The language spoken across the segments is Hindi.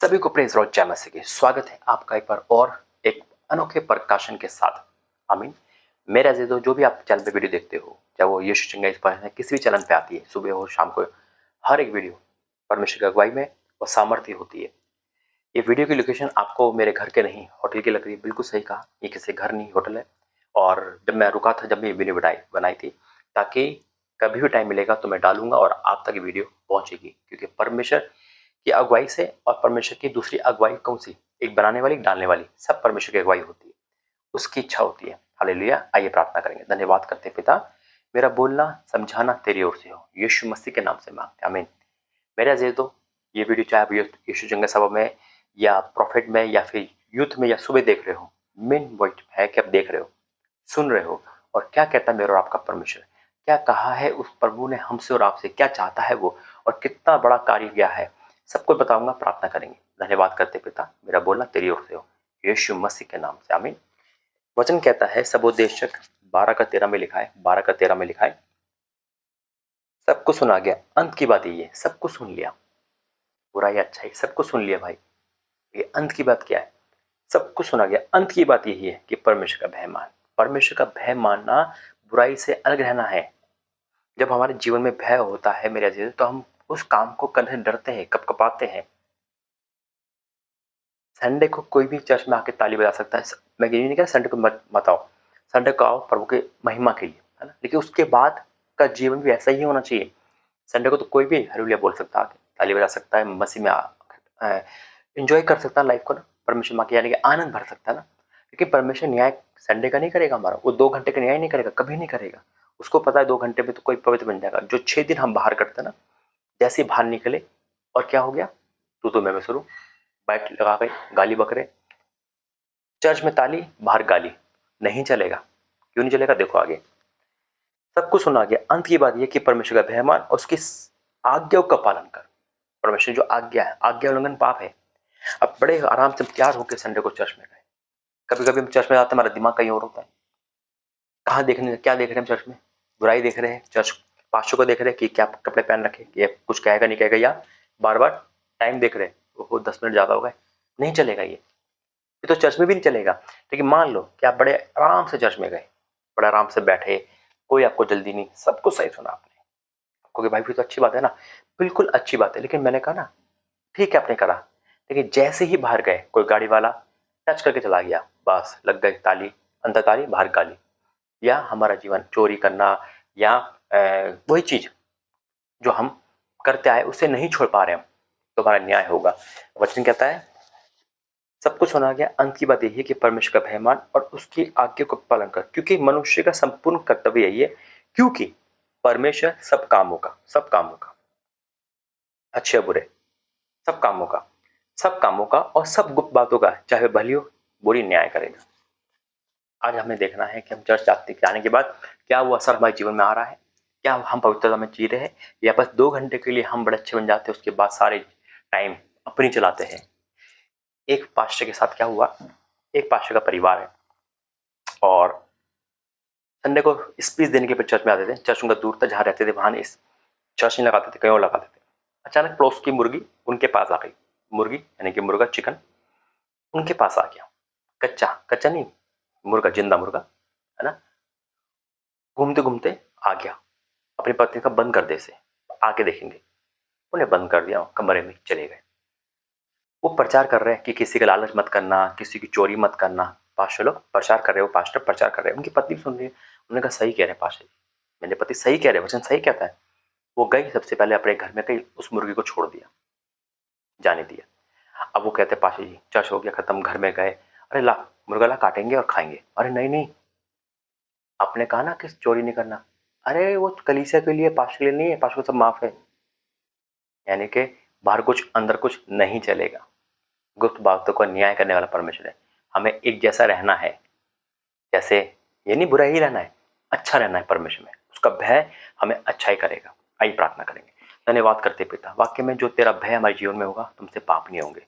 सभी को प्रेज लॉर्ड जय मसीह की स्वागत है आपका एक बार और एक अनोखे प्रकाशन के साथ। आमीन। मेरे अजीजों, जो भी आप चैनल पे वीडियो देखते हो, चाहे वो यीशु चंगाई पर है, किसी भी चैनल पे आती है, सुबह हो शाम को, हर एक वीडियो परमेश्वर की अगुवाई में और सामर्थ्य होती है। ये वीडियो की लोकेशन आपको मेरे घर के नहीं, होटल की लग रही है। बिल्कुल सही कहा, ये किसी घर नहीं, होटल है। और जब मैं रुका था, जब मैं वीडियो बनाई थी, ताकि कभी भी टाइम मिलेगा तो मैं डालूंगा और आप तक वीडियो पहुंचेगी, क्योंकि परमेश्वर की अगुवाई से और परमेश्वर की दूसरी अगुवाई कौन सी? एक बनाने वाली, एक डालने वाली, सब परमेश्वर की अगुवाई होती है, उसकी इच्छा होती है। हालेलुया। आइए प्रार्थना करेंगे। धन्यवाद करते पिता, मेरा बोलना समझाना तेरी ओर से हो, यीशु मसीह के नाम से मांगते हैं, आमीन। मेरे अजीजों, ये वीडियो चाहे आप यीशु जंगल सभा में या प्रॉफिट में या फिर यूथ में या सुबह देख रहे हो, मेन पॉइंट है कि आप देख रहे हो, सुन रहे हो, और क्या कहता है मेरा और आपका परमेश्वर, क्या कहा है उस प्रभु ने हमसे और आपसे, क्या चाहता है वो, और कितना बड़ा कार्य किया है, सब कुछ बताऊंगा। प्रार्थना करेंगे। धन्यवाद करते पिता, मेरा बोलना तेरी ओर से हो, यीशु मसीह के नाम से, आमीन। वचन कहता है, सबोदेशक 12:13 में लिखा है, 12:13 में लिखा है, सब कुछ सुना गया। अंत की बात यही है, सब कुछ सुन लिया, बुराई अच्छाई सब कुछ सुन लिया भाई। ये अंत की बात क्या है? सब कुछ सुना गया। अंत की बात यही है कि परमेश्वर का भय मान, परमेश्वर का भय मानना, बुराई से अलग रहना है। जब हमारे जीवन में भय होता है मेरे अजीज, तो हम उस काम को करने से डरते हैं, कपकपाते हैं। संडे को कोई भी चर्च में आके ताली बजा सकता है। मैं ये नहीं कह संडे को मत आओ, संडे को आओ प्रभु के महिमा के लिए, है ना, लेकिन उसके बाद का जीवन भी ऐसा ही होना चाहिए। संडे को तो कोई भी हालेलुया बोल सकता है, ताली बजा सकता है, मसीह में एंजॉय कर सकता है लाइफ को ना, परमेश्वर माँ के यानी कि आनंद भर सकता है ना। लेकिन परमेश्वर न्याय संडे का नहीं करेगा हमारा, वो 2 घंटे का न्याय नहीं करेगा, कभी नहीं करेगा। उसको पता है 2 घंटे में तो कोई पवित्र बन जाएगा। जो 6 दिन हम बाहर करते हैं ना, जैसे ही बाहर निकले और क्या हो गया, तू मैं शुरू, बैठ लगा गई, गाली बकरे, चर्च में ताली, बाहर गाली, नहीं चलेगा। क्यों नहीं चलेगा? देखो आगे। सब कुछ सुना गया। अंत की बात यह कि परमेश्वर का भय मान और उसकी आज्ञाओं का पालन कर। परमेश्वर जो आज्ञा है, आज्ञा उल्लंघन पाप है। अब बड़े आराम से तैयार होकर संडे को चर्च में गए। कभी कभी हम चर्च में आते हैं, हमारा दिमाग कहीं और होता है। कहाँ देखने, क्या देख रहे हैं चर्च में? बुराई देख रहे हैं, चर्च पास्टर को देख रहे हैं कि क्या कपड़े पहन रखे, ये कुछ कहेगा नहीं कहेगा, या बार बार टाइम देख रहे हैं, वो 10 मिनट ज्यादा हो गए, नहीं चलेगा ये तो चर्च में भी नहीं चलेगा। लेकिन मान लो कि आप बड़े आराम से चर्च में गए, बड़े आराम से बैठे, कोई आपको जल्दी नहीं, सब कुछ सही सुना आपने, क्योंकि भाई फिर तो अच्छी बात है ना, बिल्कुल अच्छी बात है। लेकिन मैंने कहा ना, ठीक है आपने करा, लेकिन जैसे ही बाहर गए, कोई गाड़ी वाला टच करके चला गया, बस लग गई ताली, अंदर ताली बाहर गाली। या हमारा जीवन चोरी करना, या वही चीज जो हम करते आए उसे नहीं छोड़ पा रहे हम, तो हमारा न्याय होगा। वचन कहता है, सब कुछ सुना गया। अंत की बात यही है कि परमेश्वर का भय मान और उसकी आज्ञा को पालन कर, क्योंकि मनुष्य का संपूर्ण कर्तव्य यही है, क्योंकि परमेश्वर सब कामों का अच्छे बुरे, सब कामों का और सब गुप्त बातों का, चाहे भली हो बुरी, न्याय करेगा। आज हमें देखना है कि हम चर्च जाने के बाद क्या वो असर हमारे जीवन में आ रहा है, क्या हम पवित्रता में जी रहे हैं, या बस 2 घंटे के लिए हम बड़े अच्छे बन जाते हैं, उसके बाद सारे टाइम अपनी चलाते हैं। एक पास्टर के साथ क्या हुआ, एक पास्टर का परिवार है और संडे को स्पीच देने के बाद चर्च में आते थे। चर्च उनका दूर था, जहाँ रहते थे वहां इस चर्च नहीं लगाते थे, कहीं और लगाते थे। अचानक पड़ोस की मुर्गी उनके पास आ गई, मुर्गी यानी कि मुर्गा, चिकन उनके पास आ गया, कच्चा कच्चा नहीं, मुर्गा, जिंदा मुर्गा, है ना। घूमते घूमते आ गया, अपनी पत्नी का बंद कर दे से, आके देखेंगे, उन्हें बंद कर दिया, कमरे में चले गए। वो प्रचार कर रहे हैं कि किसी का लालच मत करना, किसी की चोरी मत करना। पास्टर लोग प्रचार कर रहे हो, पास्टर प्रचार कर रहे हैं, उनकी पत्नी सुन रही है। उन्होंने कहा सही कह रहे हैं पास्टर जी, मेरे पति सही कह रहे हैं, वचन सही कहता है। वो गई, सबसे पहले अपने घर में गई, उस मुर्गी को छोड़ दिया, जाने दिया। अब वो कहते पास्टर जी चर्च हो गया खत्म, घर में गए, अरे ला मुर्गा ला, काटेंगे और खाएंगे। अरे नहीं नहीं, आपने कहा ना कि चोरी नहीं करना। अरे वो कलीसिया के लिए, पास्टर के लिए नहीं है, पास्टर को सब माफ है। यानी कि बाहर कुछ अंदर कुछ नहीं चलेगा। गुप्त बातों को न्याय करने वाला परमेश्वर है। हमें एक जैसा रहना है, जैसे ये नहीं बुरा ही रहना है, अच्छा रहना है परमेश्वर में, उसका भय हमें अच्छा ही करेगा। आइए प्रार्थना करेंगे। धन्यवाद करते पिता, वाक्य में जो तेरा भय हमारे जीवन में होगा, तुमसे पाप नहीं होंगे,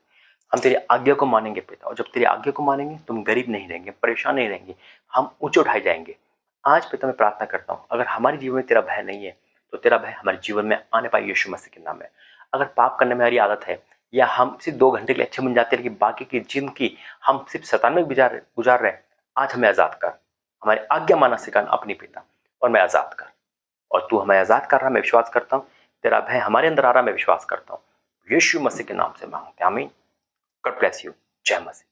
हम तेरी आज्ञा को मानेंगे पिता। और जब तेरी आज्ञा को मानेंगे, तुम गरीब नहीं रहेंगे, परेशान नहीं रहेंगे, हम ऊंचे उठाए जाएंगे। आज पिता मैं प्रार्थना करता हूँ, अगर हमारे जीवन में तेरा भय नहीं है, तो तेरा भय हमारे जीवन में आने पाए यीशु मसीह के नाम में। अगर पाप करने में हमारी आदत है, या हम सिर्फ 2 घंटे के लिए अच्छे बन जाते हैं, लेकिन बाकी की जिंदगी हम सिर्फ शैतान में गुजार रहे हैं। आज हमें आज़ाद कर, हमारी आज्ञा माना सिखाना अपने पिता, और मैं आज़ाद कर। और तू हमें आज़ाद कर रहा, मैं विश्वास करता हूँ। तेरा भय हमारे अंदर आ रहा, मैं विश्वास करता हूँ। यीशु मसीह के नाम से मांगते हैं, आमीन। God bless you. जय मसीह।